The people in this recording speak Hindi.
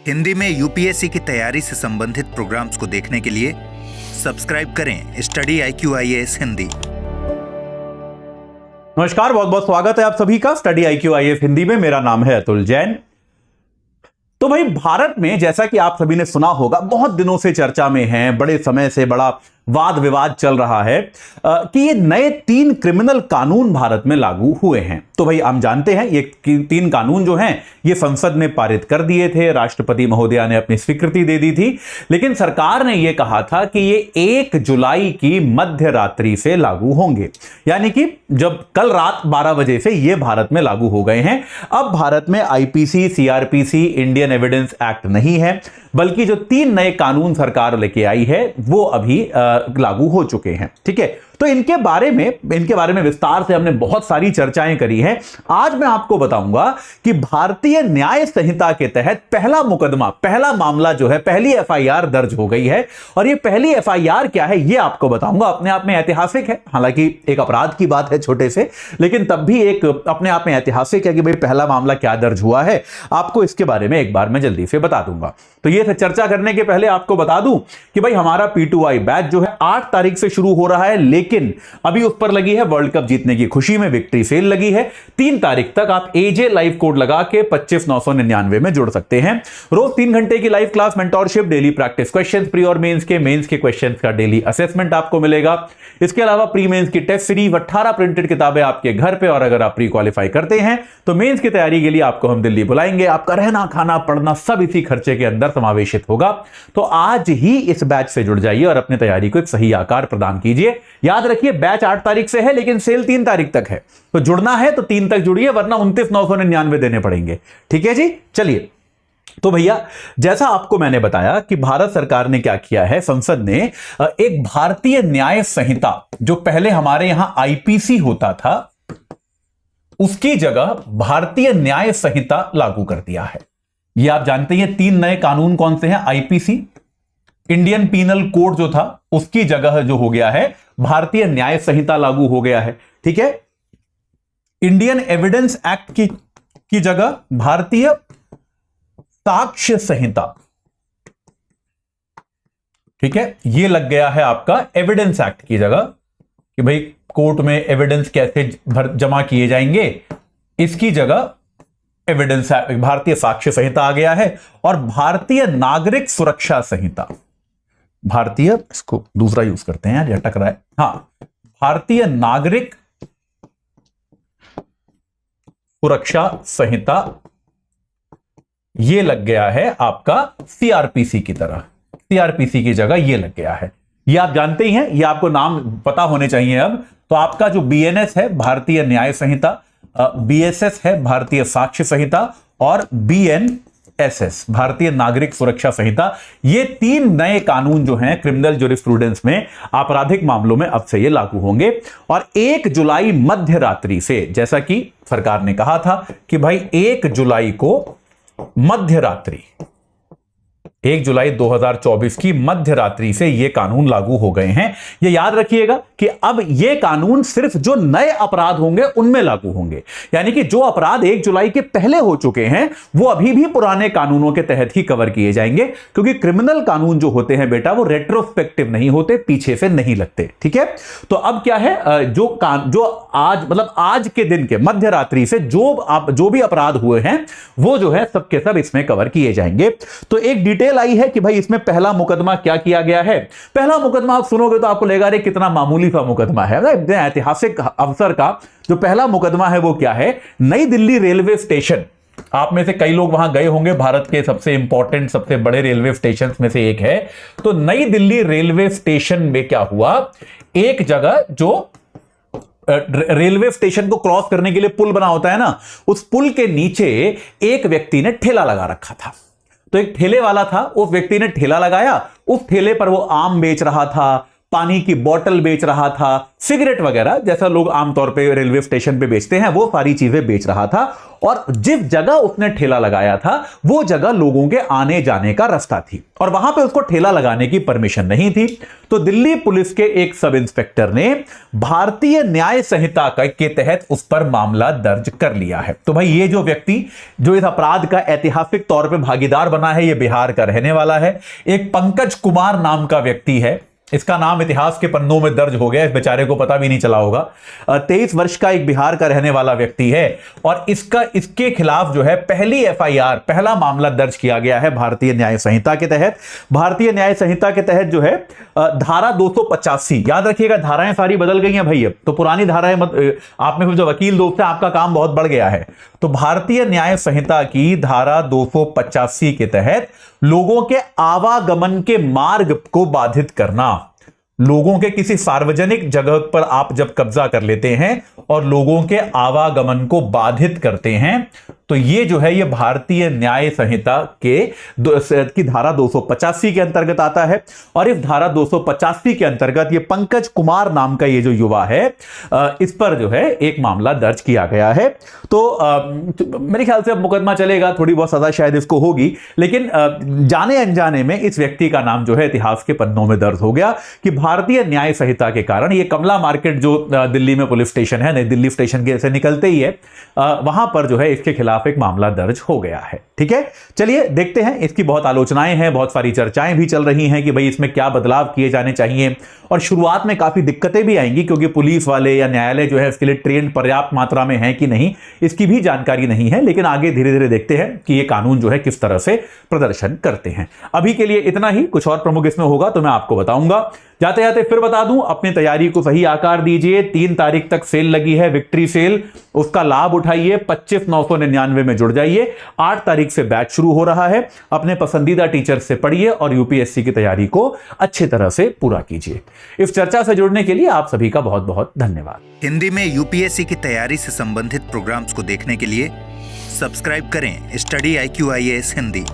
हिंदी में यूपीएससी की तैयारी से संबंधित प्रोग्राम्स को देखने के लिए सब्सक्राइब करें स्टडी IQ-IAS हिंदी। नमस्कार, बहुत बहुत स्वागत है आप सभी का स्टडी IQ-IAS हिंदी में। मेरा नाम है अतुल जैन। तो भाई, भारत में जैसा कि आप सभी ने सुना होगा, बहुत दिनों से चर्चा में है, बड़े समय से बड़ा वाद विवाद चल रहा है कि ये नए 3 क्रिमिनल कानून भारत में लागू हुए हैं। तो भाई, हम जानते हैं ये 3 कानून जो हैं ये संसद ने पारित कर दिए थे, राष्ट्रपति महोदया ने अपनी स्वीकृति दे दी थी, लेकिन सरकार ने यह कहा था कि ये 1 जुलाई की मध्य रात्रि से लागू होंगे, यानी कि जब कल रात 12 बजे से ये भारत में लागू हो गए हैं। अब भारत में IPC, CRPC, Indian evidence act नहीं है, बल्कि जो 3 नए कानून सरकार लेके आई है वो अभी लागू हो चुके हैं। ठीक है, तो इनके बारे में विस्तार से हमने बहुत सारी चर्चाएं करी हैं। आज मैं आपको बताऊंगा कि भारतीय न्याय संहिता के तहत पहला मामला जो है, पहली FIR दर्ज हो गई है। और ये पहली FIR क्या है ये आपको बताऊंगा। अपने आप में ऐतिहासिक है, हालांकि एक अपराध की बात है छोटे से, लेकिन तब भी एक अपने आप में ऐतिहासिक है कि भाई पहला मामला क्या दर्ज हुआ है। आपको इसके बारे में एक बार मैं जल्दी से बता दूंगा। तो ये चर्चा करने के पहले आपको बता दूं कि भाई हमारा P2I बैच जो है 8 तारीख से शुरू हो रहा है, लेकिन अभी उस पर लगी है वर्ल्ड कप जीतने की खुशी में विक्ट्री सेल लगी है। 3 तारीख तक आप AJ लाइव कोड लगा के 25,999 में जुड़ सकते हैं। रोज 3 घंटे की live class, mentorship, daily practice questions, pre और मेंस के क्वेश्चंस का डेली असेसमेंट आपको मिलेगा। इसके अलावा प्री मेंस की टेस्ट सीरीज, 18 प्रिंटेड किताबें आपके घर पे, और अगर आप प्री क्वालिफाई करते हैं तो मेंस की तैयारी के लिए आपको हम दिल्ली बुलाएंगे। आपका रहना, खाना, पढ़ना सब इसी खर्चे के अंदर समावेशित होगा। तो आज ही इस बैच से जुड़ जाइए और अपनी तैयारी को एक सही आकार प्रदान कीजिए। याद रखिए, बैच 8 तारीख से है, लेकिन सेल 3 तारीख तक है। तो जुड़ना है तो 3 तक जुड़िए, वरना 29,999 देने पड़ेंगे। ठीक है जी, चलिए। तो भैया, जैसा आपको मैंने बताया कि भारत सरकार ने क्या किया है, संसद ने एक भारतीय न्याय संहिता, जो पहले हमारे यहां IPC होता था, उसकी जगह भारतीय न्याय संहिता लागू कर दिया है। ये आप जानते हैं 3 नए कानून कौन से हैं। IPC, इंडियन पीनल कोड जो था, उसकी जगह जो हो गया है भारतीय न्याय संहिता लागू हो गया है। ठीक है, इंडियन एविडेंस एक्ट की जगह भारतीय साक्ष्य संहिता। ठीक है, ये लग गया है आपका एविडेंस एक्ट की जगह, कि भाई कोर्ट में एविडेंस कैसे जमा किए जाएंगे, इसकी जगह एविडेंस भारतीय साक्ष्य संहिता आ गया है। और भारतीय नागरिक सुरक्षा संहिता, इसको दूसरा यूज करते हैं यार, ये अटक रहा है। हां, भारतीय नागरिक सुरक्षा संहिता, ये लग गया है आपका CRPC की तरह। CRPC की जगह ये लग गया है। ये आप जानते ही हैं, ये आपको नाम पता होने चाहिए अब। तो आपका जो BNS है भारतीय न्याय संहिता, BSS है भारतीय साक्ष्य संहिता, और BNSS भारतीय नागरिक सुरक्षा संहिता, ये 3 नए कानून जो हैं क्रिमिनल ज्यूरिस्प्रूडेंस में, आपराधिक मामलों में अब से ये लागू होंगे। और 1 जुलाई मध्य रात्रि से, जैसा कि सरकार ने कहा था कि भाई 1 जुलाई को मध्य रात्रि, 1 जुलाई 2024 की मध्य रात्रि से ये कानून लागू हो गए हैं। ये याद रखिएगा कि अब ये कानून सिर्फ जो नए अपराध होंगे उनमें लागू होंगे, यानी कि जो अपराध 1 जुलाई के पहले हो चुके हैं वो अभी भी पुराने कानूनों के तहत ही कवर किए जाएंगे, क्योंकि क्रिमिनल कानून जो होते हैं बेटा, वो रेट्रोस्पेक्टिव नहीं होते, पीछे से नहीं लगते। ठीक है, तो अब क्या है, जो आज के दिन के मध्य रात्रि से जो भी अपराध हुए हैं वो जो है सबके सब इसमें कवर किए जाएंगे। तो एक डिटेल आई है कि भाई इसमें पहला मुकदमा क्या किया गया है। पहला मुकदमा आप सुनोगे तो आपको लगेगा रे कितना मामूली सा मुकदमा है। ऐतिहासिक अवसर का जो पहला मुकदमा है वो क्या है, नई दिल्ली रेलवे स्टेशन। आप में से कई लोग वहां गए होंगे, भारत के सबसे इंपॉर्टेंट, सबसे बड़े रेलवे स्टेशन में से एक है। तो नई दिल्ली रेलवे स्टेशन में क्या हुआ, एक जगह जो रेलवे स्टेशन को क्रॉस करने के लिए पुल बना होता है ना, उस पुल के नीचे एक व्यक्ति ने ठेला लगा रखा था। तो एक ठेले वाला था, उस व्यक्ति ने ठेला लगाया, उस ठेले पर वो आम बेच रहा था, पानी की बोतल बेच रहा था, सिगरेट वगैरह जैसा लोग आमतौर पे रेलवे स्टेशन पे बेचते हैं, वो सारी चीजें बेच रहा था। और जिस जगह उसने ठेला लगाया था वो जगह लोगों के आने जाने का रास्ता थी और वहां पे उसको ठेला लगाने की परमिशन नहीं थी। तो दिल्ली पुलिस के एक सब इंस्पेक्टर ने भारतीय न्याय संहिता के तहत उस पर मामला दर्ज कर लिया है। तो भाई ये जो व्यक्ति जो इस अपराध का ऐतिहासिक तौर पे भागीदार बना है, ये बिहार का रहने वाला है। एक पंकज कुमार नाम का व्यक्ति है, इसका नाम इतिहास के पन्नों में दर्ज हो गया, इस बेचारे को पता भी नहीं चला होगा। 23 वर्ष का एक बिहार का रहने वाला व्यक्ति है और इसके खिलाफ जो है पहली एफआईआर, पहला मामला दर्ज किया गया है भारतीय न्याय संहिता के तहत। भारतीय न्याय संहिता के तहत जो है धारा 285, याद रखिएगा धाराएं सारी बदल गई हैं भाई, अब तो पुरानी धाराएं आप में जो वकील दोस्त हैं आपका काम बहुत बढ़ गया है। तो भारतीय न्याय संहिता की धारा 285 के तहत लोगों के आवागमन के मार्ग को बाधित करना, लोगों के किसी सार्वजनिक जगह पर आप जब कब्जा कर लेते हैं और लोगों के आवागमन को बाधित करते हैं, तो ये जो है ये भारतीय न्याय संहिता की धारा 285 के अंतर्गत आता है। और इस धारा 285 के अंतर्गत ये पंकज कुमार नाम का ये जो युवा है, इस पर जो है एक मामला दर्ज किया गया है। तो मेरे ख्याल से अब मुकदमा चलेगा, थोड़ी बहुत सजा शायद इसको होगी, लेकिन जाने अनजाने में इस व्यक्ति का नाम जो है इतिहास के पन्नों में दर्ज हो गया कि भारतीय न्याय संहिता के कारण ये कमला मार्केट जो दिल्ली में पुलिस स्टेशन है, नई दिल्ली स्टेशन के से निकलते ही है, वहां पर जो है इसके खिलाफ एक मामला दर्ज हो गया है। ठीक है, चलिए देखते हैं। इसकी बहुत आलोचनाएं हैं, बहुत सारी चर्चाएं भी चल रही हैं कि भाई इसमें क्या बदलाव किए जाने चाहिए। और शुरुआत में काफी दिक्कतें भी आएंगी क्योंकि पुलिस वाले या न्यायालय जो है इसके लिए ट्रेन पर्याप्त मात्रा में है कि नहीं, इसकी भी जानकारी नहीं है। लेकिन आगे धीरे धीरे देखते हैं कि ये कानून जो है किस तरह से प्रदर्शन करते हैं। अभी के लिए इतना ही, कुछ और प्रमुख इसमें होगा तो मैं आपको बताऊंगा। जाते जाते फिर बता दूं, अपनी तैयारी को सही आकार दीजिए। 3 तारीख तक सेल लगी है, विक्ट्री सेल, उसका लाभ उठाइए। 25,999 में जुड़ जाइए। 8 तारीख से बैच शुरू हो रहा है। अपने पसंदीदा टीचर से पढ़िए और यूपीएससी की तैयारी को अच्छी तरह से पूरा कीजिए। इस चर्चा से जुड़ने के लिए आप सभी का बहुत बहुत धन्यवाद। हिंदी में यूपीएससी की तैयारी से संबंधित प्रोग्राम्स को देखने के लिए सब्सक्राइब करें स्टडी IQ IAS हिंदी।